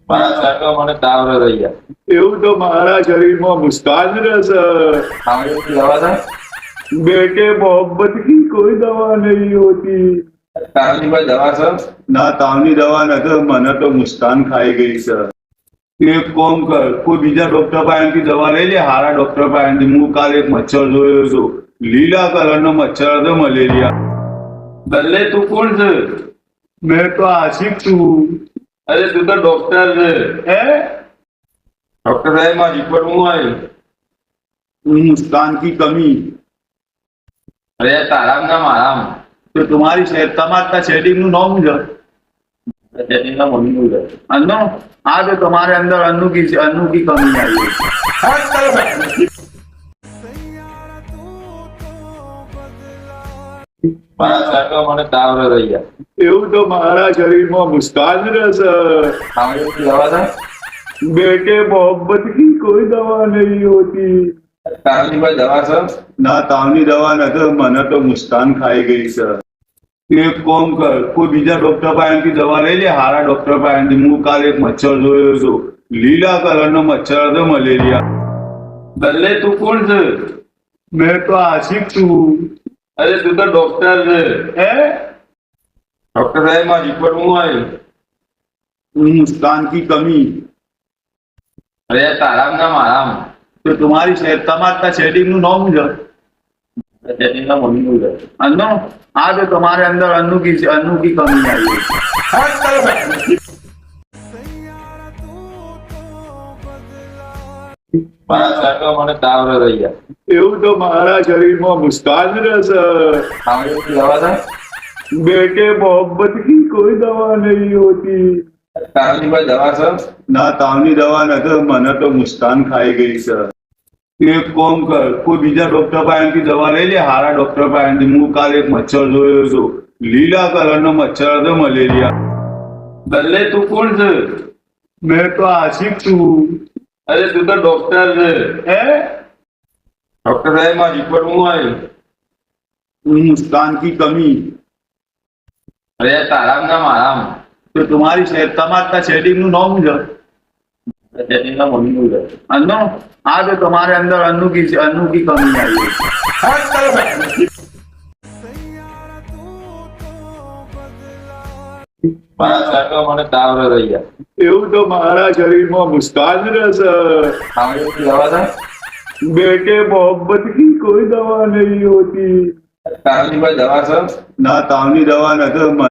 મારા સરકો મને તાવ રહી ગયા. એવું તો મારા શરીરમાં મુસ્કાન રહેશે. તાવની દવા છે? બેटे मोहब्बत की कोई दवा नहीं होती. તાવની કોઈ દવા છે? ના તાવની દવા નથી, મને તો મુસ્કાન ખાઈ ગઈ છે. એક કામ કર, કોઈ બીજા ડોક્ટર પાસેથી દવા લઈ લે, હારા ડોક્ટર પાસેથી. હું કાલે એક મચ્છર જોયો હતો, લીલા કલરનો મચ્છર હતો, મલેરિયા. બદલે તું કોણ છે? મેં તો આશિક છું. અરે તું તો ડોક્ટર છે. હે? ડોક્ટર સાહેબ માં રિપોર્ટ હું આવ્યું. मुस्कान की कमी. અરે તારામ ના મારામ. तो तुम्हारी તમારા સેટિંગ નું નામ છે સેટિંગના મમ્મી છે. अन्नू. हाँ तो तुम्हारे अंदर अन्नू की कमी आई है. મારા સરકો મને તાવ રહી ગયા. એવું તો મારા શરીરમાં મુસ્કાન રહેશે. તાવની દવા છે? बेटे मोहब्बत की कोई दवा नहीं होती. તાવની કોઈ દવા છે? ના તાવની દવા નથી, મને તો મુસ્કાન ખાઈ ગઈ છે. એક કામ કર, કોઈ બીજા ડોક્ટર પાસેથી દવા લઈ લે, હારા ડોક્ટર પાસેથી. હું કાલે એક મચ્છર જોયો હતો, લીલા કલરનો મચ્છર હતો, મલેરિયા. બદલે તું કોણ છે? મેં તો આશિક છું. અરે તું તો ડોક્ટર છે. હે? ડોક્ટર સાહેબ માં રિપોર્ટ હું આવ્યું. मुस्कान की कमी. અરે તારામ ના મારામ. तो તમારા સેટિંગ નું નામ છે સેટિંગના મમ્મી છે. अन्नू. हाँ तो तुम्हारे अंदर अन्नू की कमी आई है. મારા સરકો મને તાવ રહી ગયા. એવું તો મારા શરીરમાં મુસ્કાન રહેશે. તાવની દવા છે? बेटे मोहब्बत की कोई दवा नहीं होती. તાવની કોઈ દવા છે? ના તાવની દવા નથી, મને તો મુસ્કાન ખાઈ ગઈ છે. એક કામ કર, કોઈ બીજા ડોક્ટર પાસેથી દવા લઈ લે, હારા ડોક્ટર પાસેથી. હું કાલે એક મચ્છર જોયો હતો, લીલા કલરનો મચ્છર હતો, મલેરિયા. બદલે તું કોણ છે? મેં તો આશિક છું. અરે તું તો ડોક્ટર છે. હે? ડોક્ટર સાહેબ માં રિપોર્ટ હું આવ્યું. मुस्कान की कमी. અરે તારામ ના મારામ. तो તમારા સેટિંગ નું નામ છે સેટિંગના મમ્મી છે. अन्नू. हाँ तो तुम्हारे अंदर अन्नू की कमी आई है. મારા સરકો મને તાવ રહી ગયા. એવું તો મારા શરીરમાં મુસ્કાન રહેશે. તાવની દવા છે? बेटे मोहब्बत की कोई दवा नहीं होती. તાવની કોઈ દવા છે? ના તાવની દવા નથી,